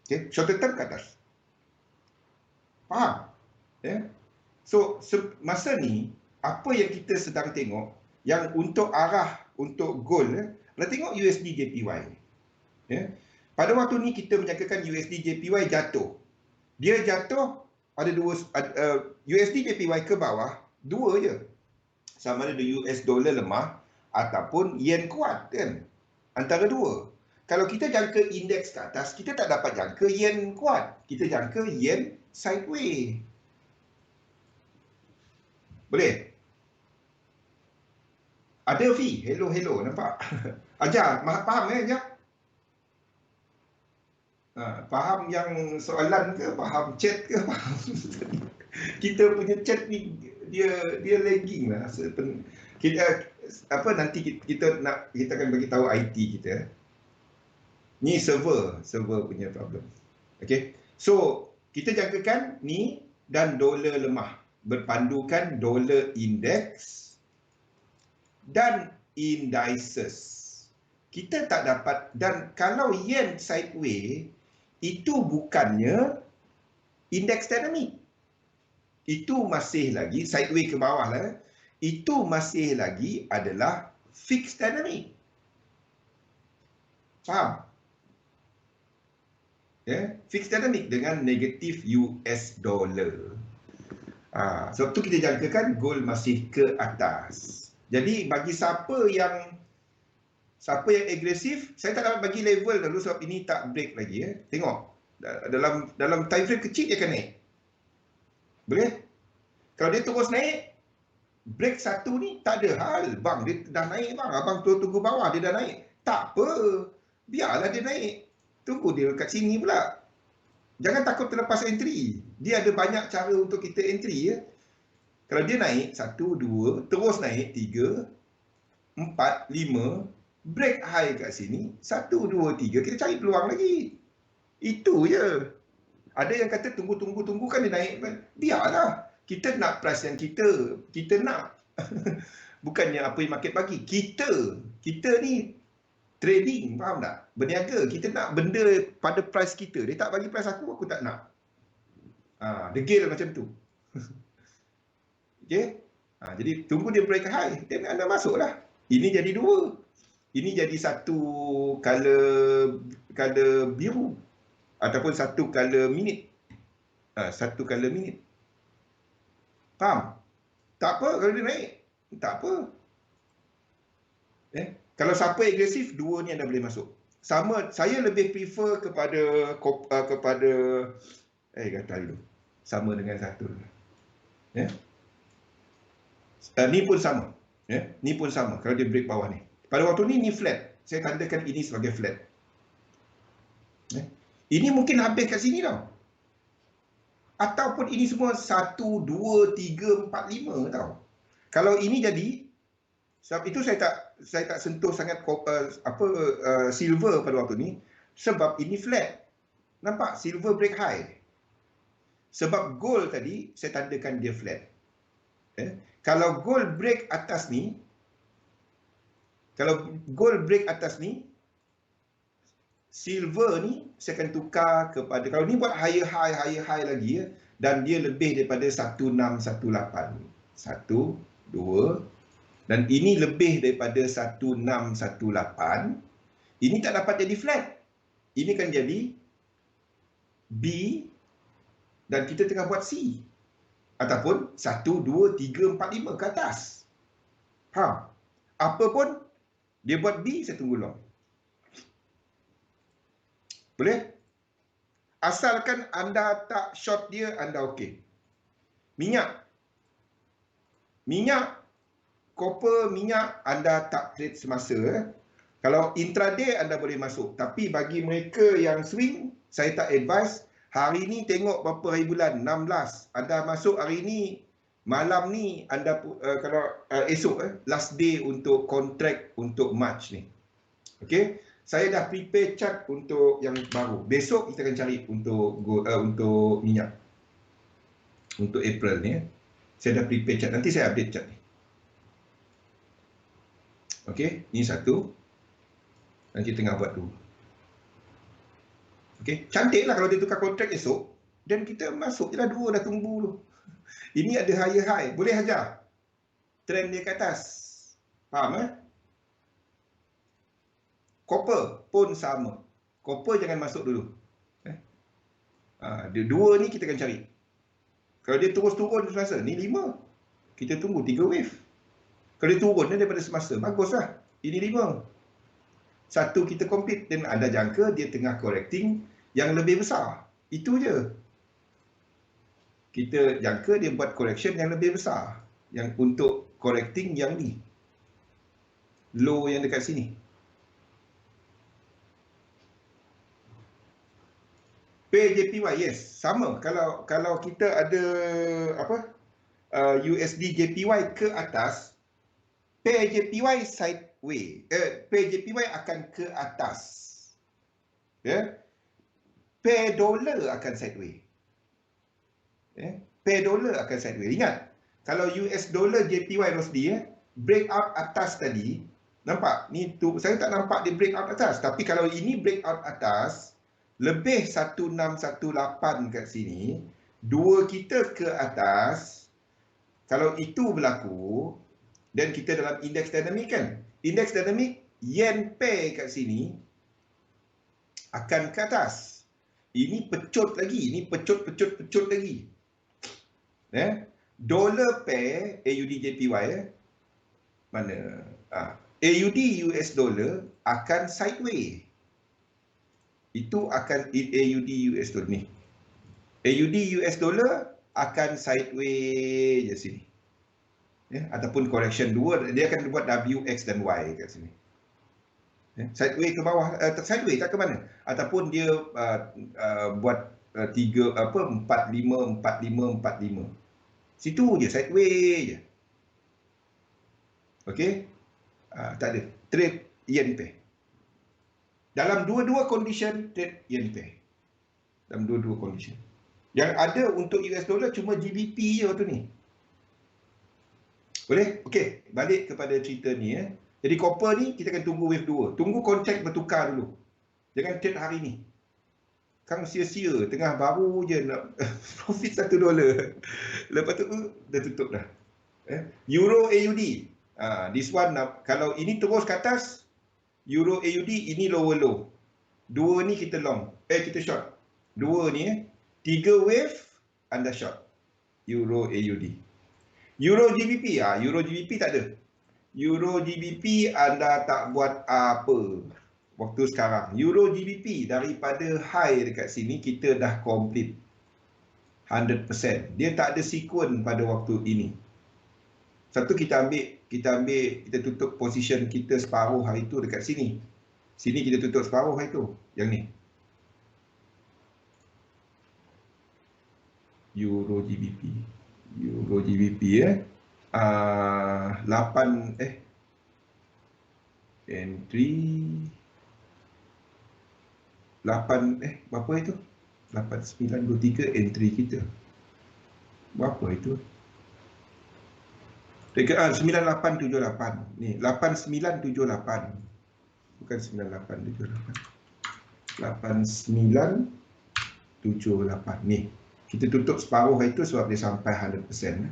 Okay. Short term ke atas. Faham? Ya. So, masa ni, apa yang kita sedang tengok, yang untuk arah, untuk goal, kita tengok USD JPY. Ya. Pada waktu ni kita menyangkakan USD JPY jatuh. Dia jatuh ada dua, USD JPY ke bawah, dua je. Sama ada US dollar lemah ataupun yen kuat kan. Antara dua. Kalau kita jangka indeks ke atas, kita tak dapat jangka yen kuat. Kita jangka yen sideways. Boleh? Ada V. Hello, hello. Nampak? Ajar. Faham Ajak? Faham yang soalan ke? Faham chat ke? Faham? Kita punya chat ni, dia lagging lah. Kita, nanti kita akan bagi tahu IT kita. Ni server punya problem. Okay. So, kita jangkakan ni dan dolar lemah. Berpandukan dolar indeks dan indices. Kita tak dapat, dan kalau yen sideways, itu bukannya indeks dynamic. Itu masih lagi, sideways ke bawah lah. Itu masih lagi adalah fixed dynamic. Faham? Fixed dynamic dengan negatif US dollar. Sebab tu kita jangkakan gold masih ke atas. Jadi bagi siapa yang agresif, saya tak dapat bagi level dulu sebab ini tak break lagi. Tengok, dalam time frame kecil dia akan naik. Boleh? Kalau dia terus naik, break satu ni tak ada hal. Bang, dia dah naik bang. Abang tunggu bawah, dia dah naik. Tak apa. Biarlah dia naik. Tunggu dia kat sini pula. Jangan takut terlepas entry. Dia ada banyak cara untuk kita entry. Kalau dia naik, 1, 2, terus naik, 3, 4, 5, break high kat sini, 1, 2, 3, kita cari peluang lagi. Itu je. Ada yang kata tunggu kan dia naik. Biarlah. Kita nak price yang kita nak. Bukannya apa yang market bagi. Kita ni trading, faham tak? Berniaga, kita nak benda pada price kita. Dia tak bagi price aku tak nak. Degil macam tu. Okay? Jadi tunggu dia break high, then anda masuklah. Ini jadi 2. Ini jadi satu color biru ataupun satu color minit. Satu color minit. Faham? Tak apa kalau dia naik. Tak apa. Kalau siapa agresif, 2 ni anda boleh masuk. Sama, saya lebih prefer kepada kata dulu. Sama dengan satu. Ni pun sama. Ni pun sama kalau dia break bawah ni. Pada waktu ni flat. Saya tandakan ini sebagai flat. Ini mungkin habis kat sini tau. Ataupun ini semua 1, 2, 3, 4, 5 tau. Kalau ini jadi, sebab itu saya tak sentuh sangat silver pada waktu ni, sebab ini flat. Nampak silver break high. Sebab gold tadi saya tandakan dia flat. Kalau gold break atas ni, silver ni saya akan tukar kepada, kalau ni buat higher high lagi dan dia lebih daripada 1618. 1, 2, dan ini lebih daripada 1618. Ini tak dapat jadi flat. Ini kan jadi B dan kita tengah buat C. Ataupun 1, 2, 3, 4, 5 ke atas. Apa pun dia buat B, saya tunggu long. Boleh? Asalkan anda tak short dia, anda okey. Minyak, copper, minyak, anda tak trade semasa. Kalau intraday, anda boleh masuk. Tapi bagi mereka yang swing, saya tak advise. Hari ni tengok berapa hari bulan, 16. Anda masuk hari ni, malam ni, anda kalau esok, last day untuk kontrak untuk March ni. Okey? Saya dah prepare chart untuk yang baru. Besok kita akan cari untuk minyak. Untuk April ni. Saya dah prepare chart. Nanti saya update chart ni. Okey, ni satu. Dan kita tengah buat dulu. Okey, cantiklah kalau dia tukar kontrak esok. Dan kita masuk je lah 2 dah tunggu tu. Ini ada higher high. Boleh hajar. Trend dia ke atas. Faham Copper pun sama. Copper jangan masuk dulu. Dia 2 ni kita akan cari. Kalau dia terus turun semasa, ni 5. Kita tunggu 3 wave. Kalau dia turun daripada semasa, baguslah. Ini 5. Satu kita compete dan anda jangka dia tengah correcting yang lebih besar. Itu je. Kita jangka dia buat correction yang lebih besar. Yang untuk correcting yang ni. Low yang dekat sini. PJPY, yes. Sama. Kalau kita ada USD JPY ke atas, PJPY sideway. PJPY akan ke atas. Pair dollar akan sideway. Pair dollar akan sideway. Ingat, kalau US dollar JPY Rosdi breakout atas tadi, nampak? Ni tu saya tak nampak dia breakout atas, tapi kalau ini breakout atas lebih 1618 kat sini, 2 kita ke atas, kalau itu berlaku dan kita dalam indeks dinamik kan. Indeks dinamik yen pair kat sini akan ke atas. Ini pecut lagi, ini pecut lagi. Dollar pair AUD JPY mana? AUD US dollar akan sideway. Itu akan AUD US dollar ni. AUD US dollar akan sideway je sini. Ataupun correction 2, dia akan buat WX dan Y kat sini. Sideway ke bawah, sideway tak ke mana? Ataupun dia buat 45. Situ je, sideway je. Okey? Tak ada. Trade yen pair. Dalam dua-dua condition, trade yen pair. Dalam dua-dua condition. Yang ada untuk US dollar cuma GBP je waktu ni. Boleh? Okey, balik kepada cerita ni. Jadi copper ni kita akan tunggu wave 2. Tunggu kontrak bertukar dulu. Jangan trade hari ni. Kang sia-sia, tengah baru je nak profit $1. Lepas tu dah tutup dah. Euro AUD. This one, kalau ini terus ke atas, Euro AUD ini lower low. 2 ni kita long. Kita short. 2 ni 3 wave anda short. Euro AUD. Euro GBP, Euro GBP tak ada. Euro GBP anda tak buat apa waktu sekarang. Euro GBP daripada high dekat sini kita dah complete 100%. Dia tak ada sequence pada waktu ini. Satu kita tutup position kita separuh hari tu dekat sini. Sini kita tutup separuh hari tu. Yang ni. Euro GBP. Euro GBP 8 entry 8 berapa itu? 8923 entry kita. Berapa itu? 9878. Ni 8978. Bukan 9878. 8978 ni. Kita tutup separuh itu sebab dia sampai 100%.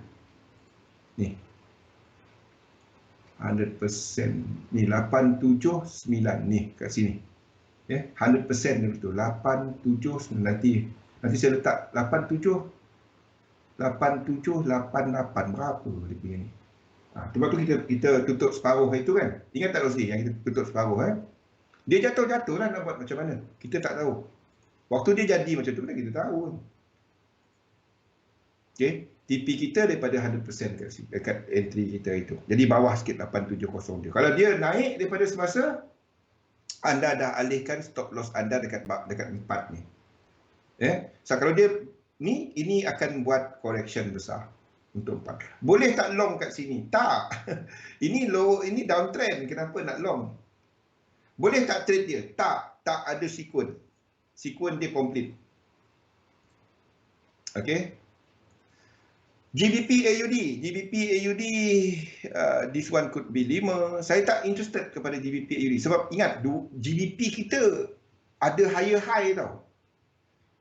Ni. 100%. Ni 879 ni kat sini. 100% dia betul. 879 nanti saya letak 8788 berapa dia punya ni. Sebab tu kita tutup separuh itu kan. Ingat tak Rosli yang kita tutup separuh Dia jatuh-jatuh lah nak buat macam mana. Kita tak tahu. Waktu dia jadi macam tu mana kita tahu. Okey, TP kita daripada 100% dekat entry kita itu. Jadi bawah sikit 870 dia. Kalau dia naik daripada semasa, anda dah alihkan stop loss anda dekat 4 ni. So kalau dia ni, ini akan buat correction besar untuk 4. Boleh tak long kat sini? Tak. Ini low, ini downtrend. Kenapa nak long? Boleh tak trade dia? Tak. Tak ada sequence. Sequence dia complete. Okey. GBP AUD. GBP AUD, this one could be 5. Saya tak interested kepada GBP AUD. Sebab ingat, GBP kita ada higher high tau.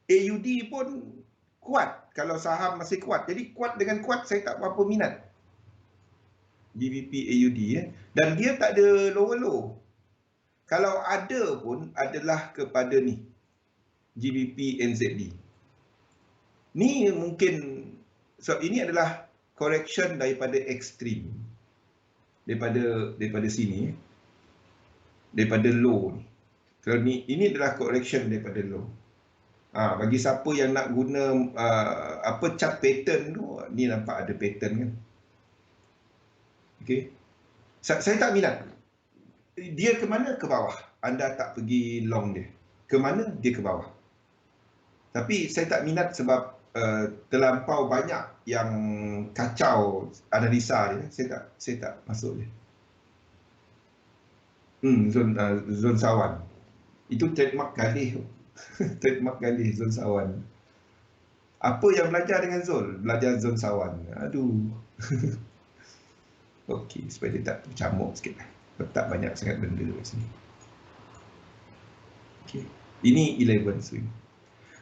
AUD pun kuat. Kalau saham masih kuat. Jadi kuat dengan kuat saya tak berapa minat. GBP AUD ya. Dan dia tak ada lower low. Kalau ada pun adalah kepada ni. GBP NZD. Ni mungkin sebab ini adalah correction daripada ekstrim. Daripada sini. Daripada low ni. Kalau ni ini adalah correction daripada low. Bagi siapa yang nak guna chart pattern tu, ni nampak ada pattern kan. Okey. Saya tak minat. Dia ke mana? Ke bawah. Anda tak pergi long dia. Ke mana? Dia ke bawah. Tapi saya tak minat sebab terlampau banyak yang kacau analisa dia. Saya tak masuk dia. Zon sawan. Itu trademark Galih. Trademark Galih, zon sawan. Apa yang belajar dengan Zul? Belajar zon sawan. Aduh. Okey, supaya dia tak bercamuk sikit lah. Letak banyak sangat benda kat sini. Okey. Ini 11 swing.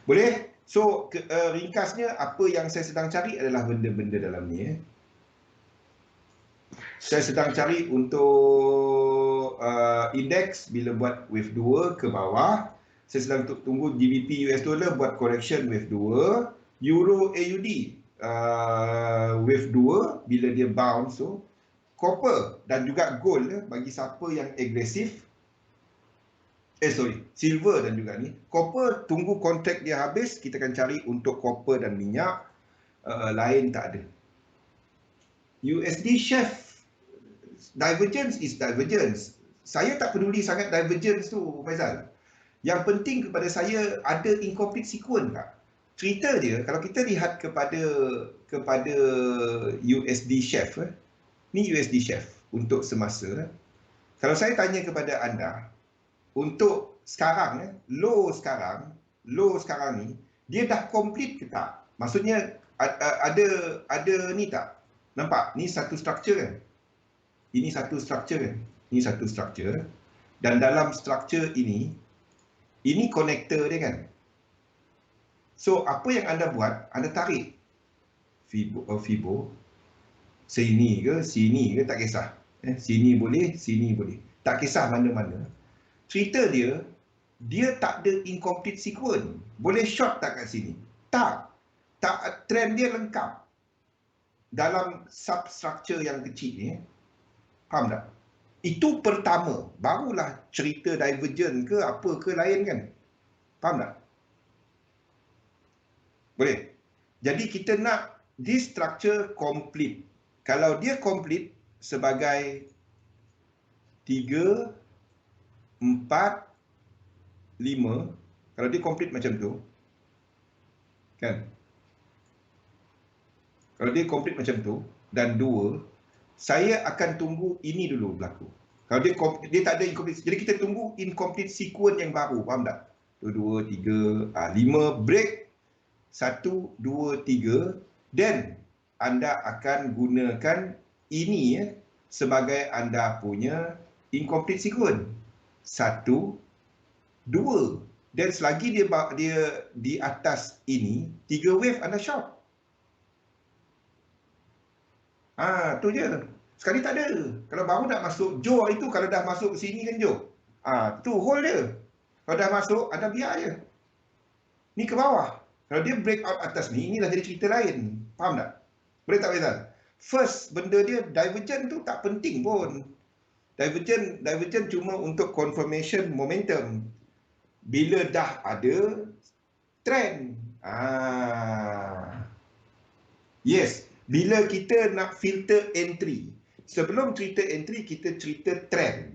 Boleh? So, ringkasnya apa yang saya sedang cari adalah benda-benda dalam ni. Saya sedang cari untuk indeks bila buat wave 2 ke bawah. Saya sedang tunggu GBP US dollar buat correction wave 2. Euro AUD wave 2 bila dia bounce tu. Copper dan juga gold bagi siapa yang agresif. Silver dan juga ni. Copper tunggu kontrak dia habis, kita akan cari untuk copper dan minyak. Lain tak ada. USD chef, divergence is divergence. Saya tak peduli sangat divergence tu, Faizal. Yang penting kepada saya ada incomplete sequence tak? Cerita dia, kalau kita lihat kepada USD chef, ni USD chef untuk semasa. Kalau saya tanya kepada anda, untuk sekarang, low sekarang ni, dia dah complete ke tak? Maksudnya ada ni tak? Nampak? Ni satu structure kan? Ini satu structure kan? Ini satu structure. Dan dalam structure ini connector dia kan? So, apa yang anda buat? Anda tarik Fibo. Sini ke, tak kisah. Sini boleh, sini boleh. Tak kisah mana-mana. Cerita dia tak ada incomplete sequence. Boleh short tak kat sini? Tak. Trend dia lengkap. Dalam substructure yang kecil ni. Faham tak? Itu pertama. Barulah cerita divergent ke apa ke lain kan? Faham tak? Boleh? Jadi kita nak this structure complete. Kalau dia complete sebagai 3, 4, 5, kalau dia complete macam tu, kan? Kalau dia complete macam tu, dan 2, saya akan tunggu ini dulu berlaku. Kalau dia tak ada incomplete, jadi kita tunggu incomplete sequence yang baru, faham tak? 2, 3, 5, break, 1, 2, 3, then anda akan gunakan ini sebagai anda punya incomplete sequence. 1, 2. Dan selagi dia di atas ini, 3 wave anda short. Tu je. Sekali tak ada. Kalau baru nak masuk Joe itu, kalau dah masuk ke sini kan Joe. Tu hold dia. Kalau dah masuk, anda biar je. Ni ke bawah. Kalau dia break out atas ni, inilah jadi cerita lain. Faham tak? Boleh tak Faizal? First, benda dia divergent tu tak penting pun. Divergent cuma untuk confirmation momentum. Bila dah ada trend. Yes. Bila kita nak filter entry. Sebelum cerita entry, kita cerita trend.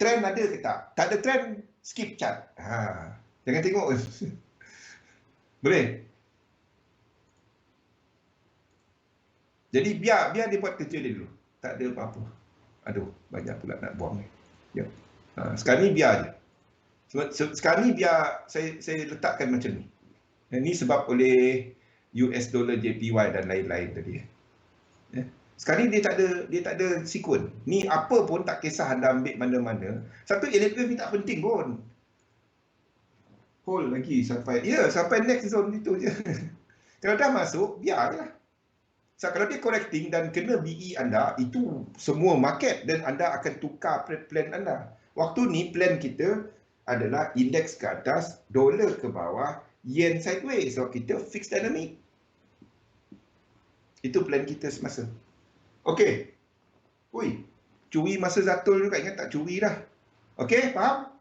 Trend ada ke tak? Tak ada trend, skip chart. Jangan tengok. Boleh? Jadi biar dia buat kerja dia dulu. Tak ada apa-apa. Aduh, banyak pula nak buang ni. Ya. Sekarang ni biar je. Sekarang ni biar saya letakkan macam ni. Ini sebab oleh US dollar JPY dan lain-lain tadi. Ya. Sekarang ni dia tak ada sequence. Ni apa pun tak kisah anda ambil mana-mana. Satu elite wave ni tak penting pun. Hold lagi sampai next zone itu je. Kalau dah masuk, biarlah. So, kalau dia correcting dan kena BE anda, itu semua market dan anda akan tukar plan anda. Waktu ni plan kita adalah indeks ke atas, dolar ke bawah, yen sideways. So kita fix dynamic. Itu plan kita semasa. Okey. Ui, curi masa Zatul juga, ingat tak curi dah. Okey, faham?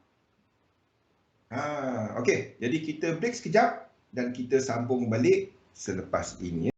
Okey, jadi kita break sekejap dan kita sambung balik selepas ini.